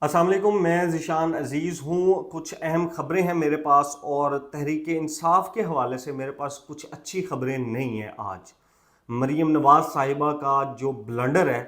अस्सलाम वालेकुम, मैं ज़ीशान अज़ीज़ हूँ। कुछ अहम ख़बरें हैं मेरे पास और तहरीक इंसाफ के हवाले से मेरे पास कुछ अच्छी ख़बरें नहीं हैं आज। मरीम नवाज़ साहिबा का जो ब्लंडर है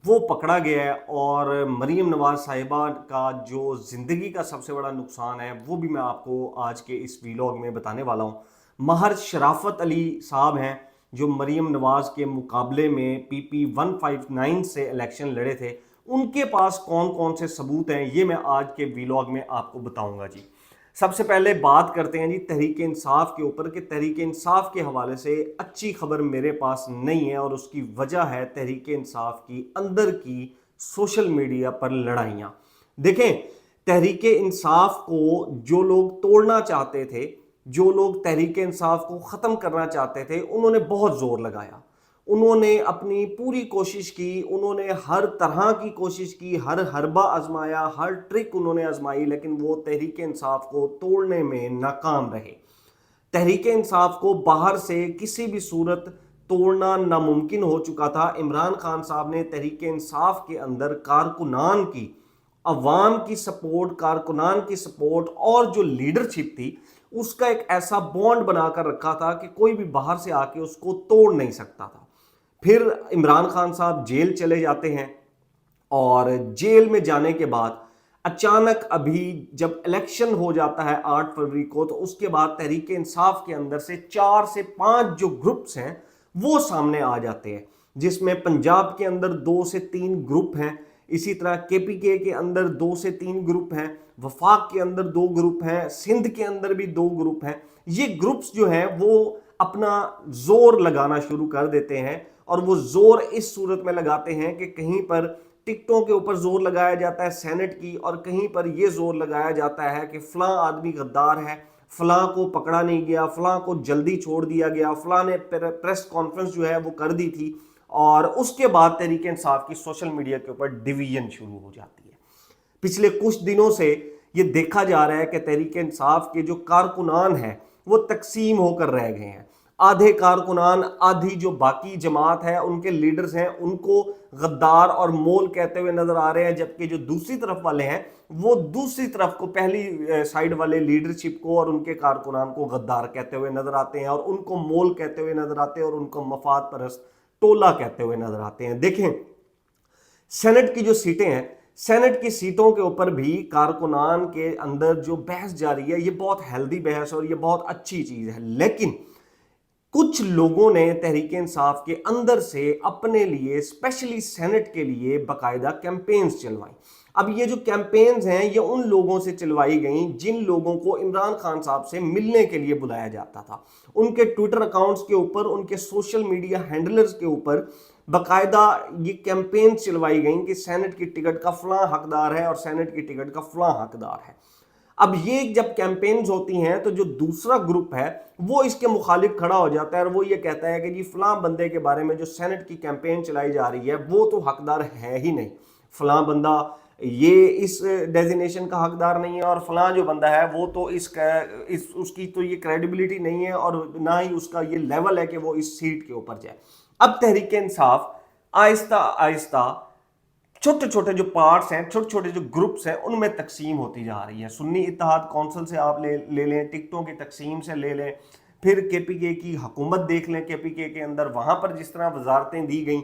वो पकड़ा गया है और मरीम नवाज़ साहिबा का जो ज़िंदगी का सबसे बड़ा नुकसान है वो भी मैं आपको आज के इस वीलॉग में बताने वाला हूँ। महर शराफत अली साहब हैं जो मरीम नवाज़ के मुकाबले में PP 159 से इलेक्शन लड़े थे। उनके पास कौन कौन से सबूत हैं ये मैं आज के वीलॉग में आपको बताऊंगा जी। सबसे पहले बात करते हैं जी तहरीक इंसाफ के ऊपर कि तहरीक इंसाफ के हवाले से अच्छी खबर मेरे पास नहीं है और उसकी वजह है तहरीक इंसाफ की अंदर की सोशल मीडिया पर लड़ाइयाँ। देखें, तहरीक इंसाफ को जो लोग तोड़ना चाहते थे, जो लोग तहरीक इंसाफ को ख़त्म करना चाहते थे, उन्होंने बहुत ज़ोर लगाया, उन्होंने अपनी पूरी कोशिश की, उन्होंने हर तरह की कोशिश की, हर हरबा आजमाया, हर ट्रिक उन्होंने आजमाई, लेकिन वो तहरीक इंसाफ को तोड़ने में नाकाम रहे। तहरीक इंसाफ को बाहर से किसी भी सूरत तोड़ना नामुमकिन हो चुका था। इमरान खान साहब ने तहरीक इंसाफ के अंदर कारकुनान की, अवाम की सपोर्ट, कारकुनान की सपोर्ट और जो लीडरशिप थी उसका एक ऐसा बॉन्ड बनाकर रखा था कि कोई भी बाहर से आके उसको तोड़ नहीं सकता था। फिर इमरान खान साहब जेल चले जाते हैं और जेल में जाने के बाद अचानक अभी जब इलेक्शन हो जाता है 8 फरवरी को, तो उसके बाद तहरीक इंसाफ के अंदर से 4 से 5 जो ग्रुप्स हैं वो सामने आ जाते हैं, जिसमें पंजाब के अंदर 2 से 3 ग्रुप हैं, इसी तरह KPK के अंदर 2 से 3 ग्रुप हैं, वफाक के अंदर 2 ग्रुप हैं, सिंध के अंदर भी 2 ग्रुप हैं। ये ग्रुप्स जो हैं वो अपना जोर लगाना शुरू कर देते हैं और वो जोर इस सूरत में लगाते हैं कि कहीं पर टिकटों के ऊपर जोर लगाया जाता है सेनेट की, और कहीं पर यह जोर लगाया जाता है कि फलां आदमी गद्दार है, फलां को पकड़ा नहीं गया, फलां को जल्दी छोड़ दिया गया, फलां ने प्रेस कॉन्फ्रेंस जो है वो कर दी थी। और उसके बाद तहरीक इंसाफ की सोशल मीडिया के ऊपर डिवीजन शुरू हो जाती है। पिछले कुछ दिनों से ये देखा जा रहा है कि तहरीक इंसाफ के जो कारकुनान हैं वो तकसीम होकर रह गए हैं। आधे कारकुनान, आधी जो बाकी जमात है, उनके लीडर्स हैं, उनको गद्दार और मोल कहते हुए नजर आ रहे हैं, जबकि जो दूसरी तरफ वाले हैं वो दूसरी तरफ को, पहली साइड वाले लीडरशिप को और उनके कारकुनान को गद्दार कहते हुए नजर आते हैं और उनको मोल कहते हुए नजर आते हैं और उनको मफाद परस्त टोला कहते हुए नजर आते हैं। देखें, सेनेट की जो सीटें हैं, सेनेट की सीटों के ऊपर भी कारकुनान के अंदर जो बहस जारी है ये बहुत हेल्दी बहस और ये बहुत अच्छी चीज है, लेकिन कुछ लोगों ने तहरीक इंसाफ के अंदर से अपने लिए, स्पेशली सेनेट के लिए, बाकायदा कैंपेन्स चलवाई। अब ये जो कैंपेन्स हैं ये उन लोगों से चलवाई गई जिन लोगों को इमरान खान साहब से मिलने के लिए बुलाया जाता था। उनके ट्विटर अकाउंट्स के ऊपर, उनके सोशल मीडिया हैंडलर्स के ऊपर बाकायदा ये कैंपेन्स चलवाई गई कि सेनेट की टिकट का फलां हकदार है और सेनेट की टिकट का फलां हकदार है। अब ये जब कैंपेन्स होती हैं तो जो दूसरा ग्रुप है वो इसके मुखालिफ खड़ा हो जाता है और वो ये कहता है कि जी फलां बंदे के बारे में जो सेनेट की कैंपेन चलाई जा रही है वो तो हकदार है ही नहीं, फलां बंदा ये इस डेजिग्नेशन का हकदार नहीं है और फलां जो बंदा है वो तो उसकी तो ये क्रेडिबिलिटी नहीं है और ना ही उसका ये लेवल है कि वो इस सीट के ऊपर जाए। अब तहरीक इंसाफ आहिस्ता आहिस्ता छोटे छोटे जो पार्ट्स हैं, छोटे छोटे जो ग्रुप्स हैं, उनमें तकसीम होती जा रही है। सुन्नी इत्तेहाद कौंसिल से आप ले लें, टिकटों की तकसीम से ले लें, फिर KPK की हुकूमत देख लें, KPK के अंदर वहाँ पर जिस तरह वजारतें दी गई,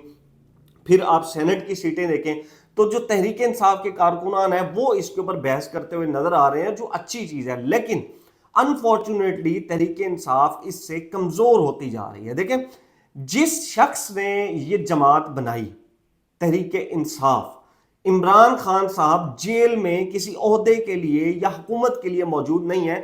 फिर आप सेनेट की सीटें देखें तो जो तहरीक इंसाफ के कारकुनान हैं वो इसके ऊपर बहस करते हुए नजर आ रहे हैं, जो अच्छी चीज़ है, लेकिन अनफॉर्चुनेटली तहरीक इंसाफ इससे कमज़ोर होती जा रही है। देखें, जिस शख्स ने ये जमात बनाई तहरीक इंसाफ, इमरान खान साहब जेल में किसी ओहदे के लिए या हुकूमत के लिए मौजूद नहीं है।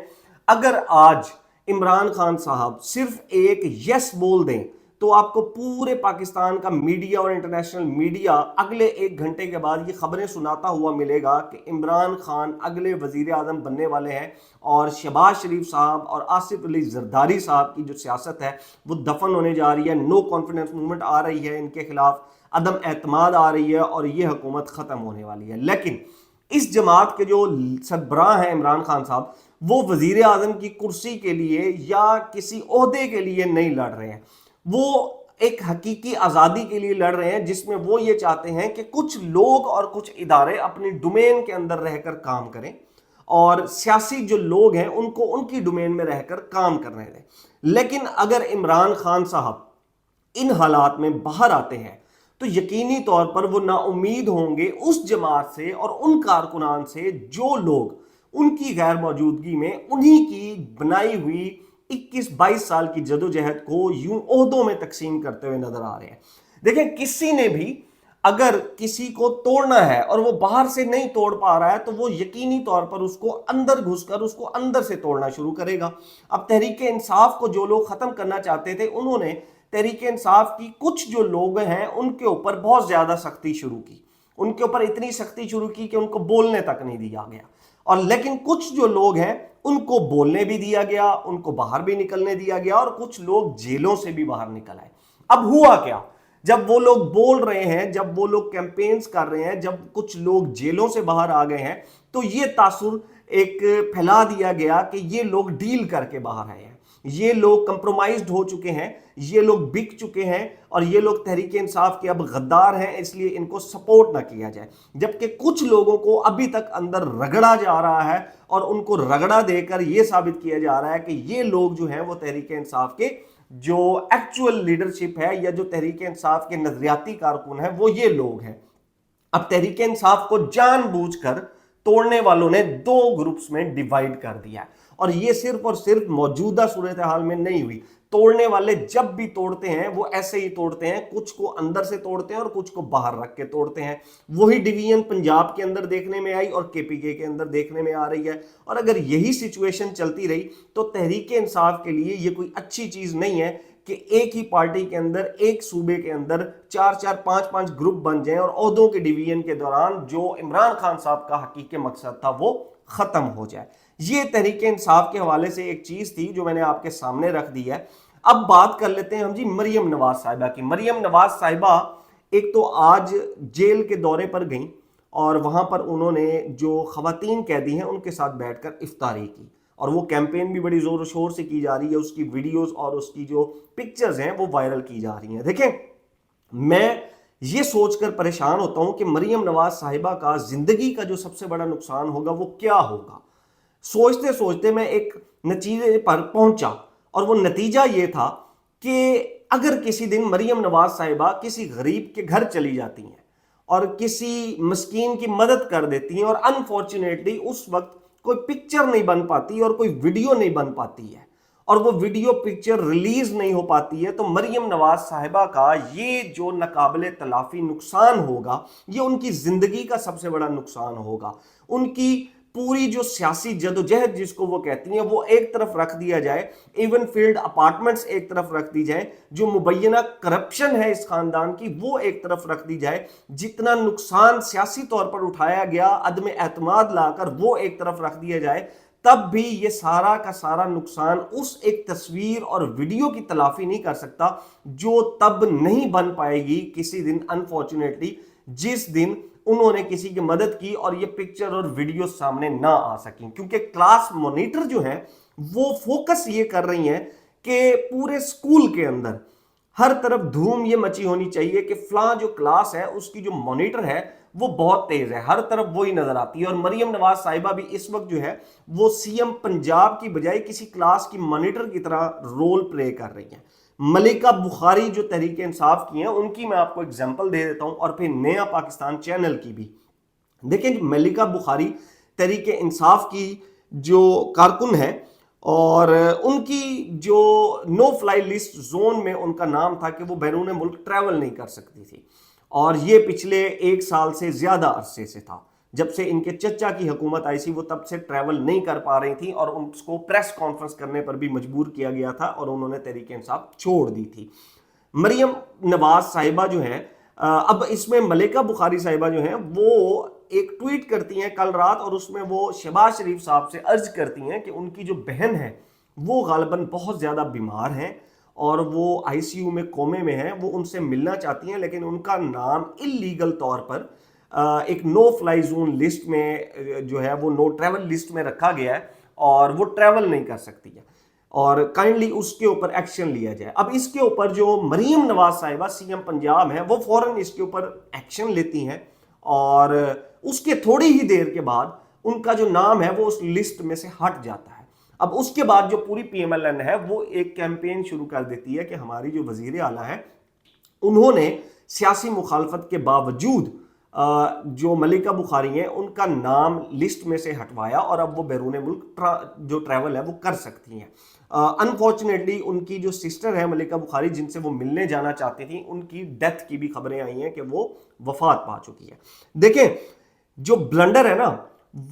अगर आज इमरान खान साहब सिर्फ एक यस बोल दें तो आपको पूरे पाकिस्तान का मीडिया और इंटरनेशनल मीडिया अगले 1 घंटे के बाद ये खबरें सुनाता हुआ मिलेगा कि इमरान खान अगले वजीर आजम बनने वाले हैं और शहबाज शरीफ साहब और आसिफ अली जरदारी साहब की जो सियासत है वो दफन होने जा रही है। नो कॉन्फिडेंस मूवमेंट आ रही है, इनके खिलाफ अदम एतमाद आ रही है और ये हुकूमत ख़त्म होने वाली है। लेकिन इस जमात के जो सरबराह हैं इमरान खान साहब, वो वजीर आजम की कुर्सी के लिए या किसी ओहदे के लिए नहीं लड़ रहे हैं, वो एक हकीकी आज़ादी के लिए लड़ रहे हैं, जिसमें वो ये चाहते हैं कि कुछ लोग और कुछ इदारे अपनी डोमेन के अंदर रहकर काम करें और सियासी जो लोग हैं उनको उनकी डोमेन में रहकर काम करने दें। लेकिन अगर इमरान खान साहब इन हालात में बाहर आते हैं तो यकीनी तौर पर वो नाउम्मीद होंगे उस जमात से और उन कारकुनान से जो लोग उनकी गैर मौजूदगी में उन्हीं की बनाई हुई 21-22 साल की जदोजहद को यूं ओहदों में तकसीम करते हुए नजर आ रहे हैं। देखें, किसी ने भी अगर किसी को तोड़ना है और वो बाहर से नहीं तोड़ पा रहा है तो वो यकीनी तौर पर उसको अंदर घुसकर उसको अंदर से तोड़ना शुरू करेगा। अब तहरीक इंसाफ को जो लोग खत्म करना चाहते थे, उन्होंने तहरीक इंसाफ की कुछ जो लोग हैं उनके ऊपर बहुत ज्यादा सख्ती शुरू की, उनके ऊपर इतनी सख्ती शुरू की कि उनको बोलने तक नहीं दिया गया। और लेकिन कुछ जो लोग हैं उनको बोलने भी दिया गया, उनको बाहर भी निकलने दिया गया और कुछ लोग जेलों से भी बाहर निकल आए। अब हुआ क्या, जब वो लोग बोल रहे हैं, जब वो लोग कैंपेन्स कर रहे हैं, जब कुछ लोग जेलों से बाहर आ गए हैं, तो ये तासुर एक फैला दिया गया कि ये लोग डील करके बाहर आए हैं, ये लोग कंप्रोमाइज्ड हो चुके हैं, ये लोग बिक चुके हैं और ये लोग तहरीक इंसाफ के अब गद्दार हैं, इसलिए इनको सपोर्ट ना किया जाए। जबकि कुछ लोगों को अभी तक अंदर रगड़ा जा रहा है और उनको रगड़ा देकर यह साबित किया जा रहा है कि ये लोग जो हैं वो तहरीक इंसाफ के जो एक्चुअल लीडरशिप है या जो तहरीक इंसाफ के नजरियाती कारकुन है वो ये लोग हैं। अब तहरीक इंसाफ को जानबूझकर तोड़ने वालों ने दो ग्रुप्स में डिवाइड कर दिया है और ये सिर्फ और सिर्फ मौजूदा सूरत हाल में नहीं हुई। तोड़ने वाले जब भी तोड़ते हैं वो ऐसे ही तोड़ते हैं, कुछ को अंदर से तोड़ते हैं और कुछ को बाहर रख के तोड़ते हैं। वही डिवीजन पंजाब के अंदर देखने में आई और केपीके के अंदर देखने में आ रही है। और अगर यही सिचुएशन चलती रही तो तहरीक इंसाफ के लिए ये कोई अच्छी चीज नहीं है कि एक ही पार्टी के अंदर, एक सूबे के अंदर 4-4, 5-5 ग्रुप बन जाएं और ओहदों के डिवीजन के दौरान जो इमरान खान साहब का हकीकी मकसद था वो खत्म हो जाए। ये तहरीक इंसाफ के हवाले से एक चीज थी जो मैंने आपके सामने रख दी है। अब बात कर लेते हैं हम जी मरियम नवाज साहिबा की। मरियम नवाज साहिबा एक तो आज जेल के दौरे पर गई और वहां पर उन्होंने जो खवातीन कैदी हैं उनके साथ बैठकर इफ्तारी की और वो कैंपेन भी बड़ी जोर शोर से की जा रही है, उसकी वीडियोस और उसकी जो पिक्चर्स हैं वो वायरल की जा रही हैं। देखें, मैं ये सोचकर परेशान होता हूं कि मरियम नवाज साहिबा का जिंदगी का जो सबसे बड़ा नुकसान होगा वो क्या होगा। सोचते सोचते मैं एक नतीजे पर पहुंचा और वो नतीजा ये था कि अगर किसी दिन मरियम नवाज साहिबा किसी गरीब के घर चली जाती हैं और किसी मस्कीन की मदद कर देती हैं और अनफॉर्चुनेटली उस वक्त कोई पिक्चर नहीं बन पाती और कोई वीडियो नहीं बन पाती है और वो वीडियो पिक्चर रिलीज नहीं हो पाती है, तो मरियम नवाज साहिबा का ये जो नाकाबिले तलाफी नुकसान होगा ये उनकी जिंदगी का सबसे बड़ा नुकसान होगा। उनकी पूरी जो सियासी जदोजहद जिसको वो कहती हैं वो एक तरफ रख दिया जाए, इवन फील्ड अपार्टमेंट्स एक तरफ रख दी जाए, जो मुबैना करप्शन है इस खानदान की वो एक तरफ रख दी जाए, जितना नुकसान सियासी तौर पर उठाया गया अदम एतमाद लाकर वो एक तरफ रख दिया जाए, तब भी ये सारा का सारा नुकसान उस एक तस्वीर और वीडियो की तलाफी नहीं कर सकता जो तब नहीं बन पाएगी किसी दिन अनफॉर्चुनेटली, जिस दिन उन्होंने किसी की मदद की और ये पिक्चर और वीडियो सामने ना आ सकी। क्योंकि क्लास मॉनिटर जो है वो फोकस ये कर रही हैं कि पूरे स्कूल के अंदर हर तरफ धूम ये मची होनी चाहिए कि फलां जो क्लास है उसकी जो मॉनिटर है वो बहुत तेज है, हर तरफ वही नजर आती है। और मरियम नवाज साहिबा भी इस वक्त जो है वो सीएम पंजाब की बजाय किसी क्लास की मॉनिटर की तरह रोल प्ले कर रही है। मलिका बुखारी जो तहरीक इंसाफ की हैं उनकी मैं आपको एग्जांपल दे देता हूं और फिर नया पाकिस्तान चैनल की भी। देखिए, मलिका बुखारी तहरीक इंसाफ की जो कारकुन है और उनकी जो नो फ्लाई लिस्ट जोन में उनका नाम था कि वो बैरून मुल्क ट्रैवल नहीं कर सकती थी और ये पिछले 1 साल से ज्यादा अरसे से था। जब से इनके चचा की हुकूमत आई थी वो तब से ट्रैवल नहीं कर पा रही थी और उनको प्रेस कॉन्फ्रेंस करने पर भी मजबूर किया गया था और उन्होंने तहरीक इंसाफ छोड़ दी थी। मरियम नवाज साहिबा जो है अब इसमें मलिका बुखारी साहिबा जो है वो एक ट्वीट करती हैं कल रात और उसमें वो शहबाज शरीफ साहब से अर्ज करती हैं कि उनकी जो बहन है वो गालिबन बहुत ज़्यादा बीमार हैं और वो आईसीयू में कोमे में है, वो उनसे मिलना चाहती हैं लेकिन उनका नाम इल्लीगल तौर पर एक नो फ्लाई जोन लिस्ट में जो है वो नो ट्रैवल लिस्ट में रखा गया है और वो ट्रैवल नहीं कर सकती है। اور کائنڈلی اس کے اوپر ایکشن لیا جائے۔ اب اس کے اوپر جو مریم نواز صاحبہ سی ایم پنجاب ہیں وہ فوراً اس کے اوپر ایکشن لیتی ہیں، اور اس کے تھوڑی ہی دیر کے بعد ان کا جو نام ہے وہ اس لسٹ میں سے ہٹ جاتا ہے۔ اب اس کے بعد جو پوری پی ایم ایل این ہے وہ ایک کیمپین شروع کر دیتی ہے کہ ہماری جو وزیر اعلیٰ ہیں انہوں نے سیاسی مخالفت کے باوجود جو ملکہ بخاری ہیں ان کا نام لسٹ میں سے ہٹوایا، اور اب وہ بیرون ملک جو ٹریول ہے وہ کر سکتی ہیں۔ انفارچونیٹلی ان کی جو سسٹر ہے ملکہ بخاری، جن سے وہ ملنے جانا چاہتی تھیں، ان کی ڈیتھ کی بھی خبریں آئی ہیں کہ وہ وفات پا چکی ہے۔ دیکھیں جو بلنڈر ہے نا،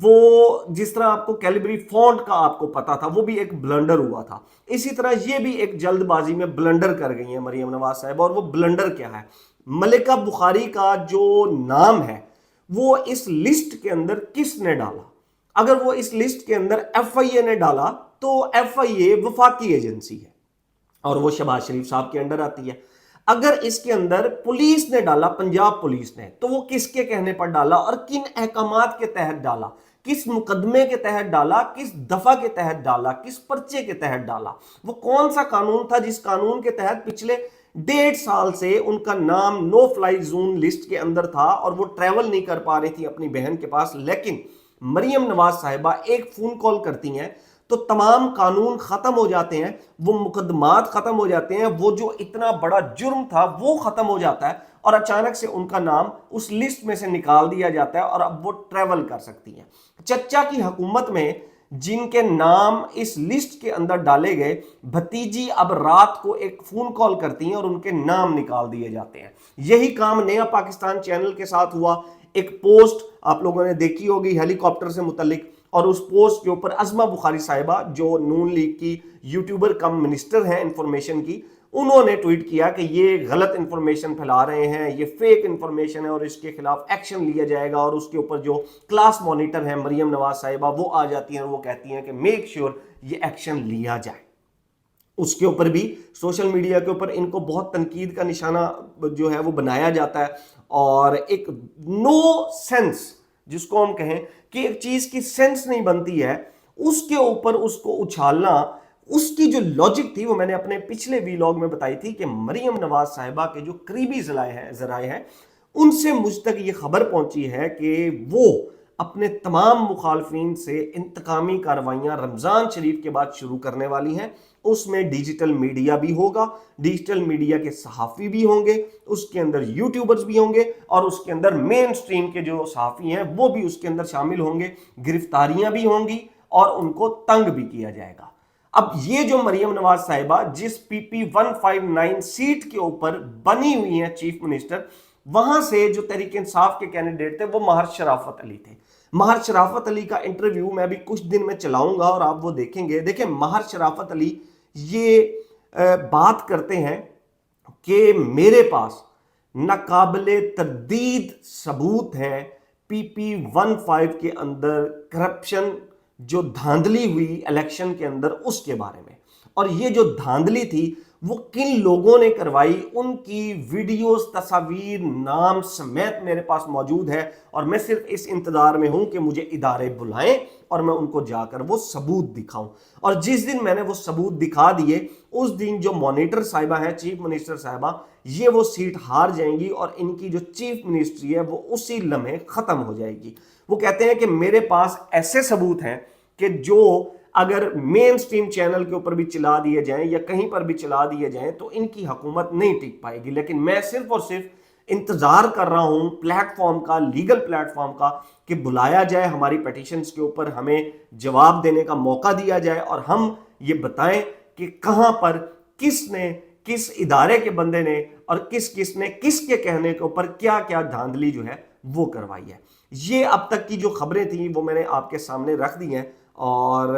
وہ جس طرح آپ کو کیلیبری فونٹ کا آپ کو پتا تھا، وہ بھی ایک بلنڈر ہوا تھا، اسی طرح یہ بھی ایک جلد بازی میں بلنڈر کر گئی ہیں مریم نواز صاحب۔ اور وہ بلنڈر کیا ہے؟ ملکہ بخاری کا جو نام ہے وہ اس لسٹ کے اندر کس نے ڈالا؟ اگر وہ اس لسٹ کے اندر ایف آئی اے نے ڈالا تو ایف آئی اے وفاقی ایجنسی ہے اور وہ شہباز شریف صاحب کے انڈر آتی ہے۔ اگر اس کے اندر پولیس نے ڈالا، پنجاب پولیس نے، تو وہ کس کے کہنے پر ڈالا اور کن احکامات کے تحت ڈالا، کس مقدمے کے تحت ڈالا، کس دفعہ کے تحت ڈالا، کس پرچے کے تحت ڈالا؟ وہ کون سا قانون تھا جس قانون کے تحت پچھلے 1.5 سال سے ان کا نام نو فلائی زون لسٹ کے اندر تھا اور وہ ٹریول نہیں کر پا رہی تھی اپنی بہن کے پاس؟ لیکن مریم نواز صاحبہ ایک فون کال کرتی ہیں تو تمام قانون ختم ہو جاتے ہیں، وہ مقدمات ختم ہو جاتے ہیں، وہ جو اتنا بڑا جرم تھا وہ ختم ہو جاتا ہے، اور اچانک سے ان کا نام اس لسٹ میں سے نکال دیا جاتا ہے اور اب وہ ٹریول کر سکتی ہیں۔ چچا کی حکومت میں جن کے نام اس لسٹ کے اندر ڈالے گئے، بھتیجی اب رات کو ایک فون کال کرتی ہیں اور ان کے نام نکال دیے جاتے ہیں۔ یہی کام نیا پاکستان چینل کے ساتھ ہوا۔ ایک پوسٹ آپ لوگوں نے دیکھی ہوگی ہیلی کاپٹر سے متعلق، اور اس پوسٹ کے اوپر عظمہ بخاری صاحبہ جو نون لیگ کی یوٹیوبر کم منسٹر ہیں انفارمیشن کی، انہوں نے ٹویٹ کیا کہ یہ غلط انفارمیشن پھیلا رہے ہیں، یہ فیک انفارمیشن ہے اور اس کے خلاف ایکشن لیا جائے گا۔ اور اس کے اوپر جو کلاس مانیٹر ہیں مریم نواز صاحبہ، وہ آ جاتی ہیں اور وہ کہتی ہیں کہ میک شیور یہ ایکشن لیا جائے۔ اس کے اوپر بھی سوشل میڈیا کے اوپر ان کو بہت تنقید کا نشانہ جو ہے وہ بنایا جاتا ہے، اور ایک نو سینس جس کو ہم کہیں کہ ایک چیز کی سینس نہیں بنتی ہے، اس کے اوپر اس کو اچھالنا۔ اس کی جو لاجک تھی وہ میں نے اپنے پچھلے ویلاگ میں بتائی تھی کہ مریم نواز صاحبہ کے جو قریبی ذرائع ہیں ان سے مجھ تک یہ خبر پہنچی ہے کہ وہ اپنے تمام مخالفین سے انتقامی کارروائیاں رمضان شریف کے بعد شروع کرنے والی ہیں۔ اس میں ڈیجیٹل میڈیا بھی ہوگا، ڈیجیٹل میڈیا کے صحافی بھی ہوں گے، اس کے اندر یوٹیوبرز بھی ہوں گے، اور اس کے اندر مین سٹریم کے جو صحافی ہیں وہ بھی اس کے اندر شامل ہوں گے۔ گرفتاریاں بھی ہوں گی اور ان کو تنگ بھی کیا جائے گا۔ اب یہ جو مریم نواز صاحبہ جس پی پی 159 سیٹ کے اوپر بنی ہوئی ہیں چیف منسٹر، وہاں سے جو تحریک انصاف کے کینڈیڈیٹ تھے وہ مہر شرافت علی تھے۔ مہر شرافت علی کا انٹرویو میں ابھی کچھ دن میں چلاؤں گا اور آپ وہ دیکھیں گے۔ دیکھیں مہر شرافت علی یہ بات کرتے ہیں کہ میرے پاس ناقابل تردید ثبوت ہیں پی پی 15 کے اندر کرپشن جو دھاندلی ہوئی الیکشن کے اندر اس کے بارے میں، اور یہ جو دھاندلی تھی وہ کن لوگوں نے کروائی، ان کی ویڈیوز، تصاویر، نام سمیت میرے پاس موجود ہے، اور میں صرف اس انتظار میں ہوں کہ مجھے ادارے بلائیں اور میں ان کو جا کر وہ ثبوت دکھاؤں۔ اور جس دن میں نے وہ ثبوت دکھا دیے اس دن جو مانیٹر صاحبہ ہیں، چیف منسٹر صاحبہ، یہ وہ سیٹ ہار جائیں گی اور ان کی جو چیف منسٹری ہے وہ اسی لمحے ختم ہو جائے گی۔ وہ کہتے ہیں کہ میرے پاس ایسے ثبوت ہیں کہ جو اگر مین سٹریم چینل کے اوپر بھی چلا دیے جائیں یا کہیں پر بھی چلا دیے جائیں تو ان کی حکومت نہیں ٹک پائے گی، لیکن میں صرف اور صرف انتظار کر رہا ہوں پلیٹ فارم کا، لیگل پلیٹ فارم کا، کہ بلایا جائے ہماری پیٹیشنز کے اوپر، ہمیں جواب دینے کا موقع دیا جائے اور ہم یہ بتائیں کہ کہاں پر کس نے، کس ادارے کے بندے نے اور کس نے کس کے کہنے کے اوپر کیا کیا دھاندلی جو ہے وہ کروائی ہے۔ یہ اب تک کی جو خبریں تھیں وہ میں نے آپ کے سامنے رکھ دی ہیں، اور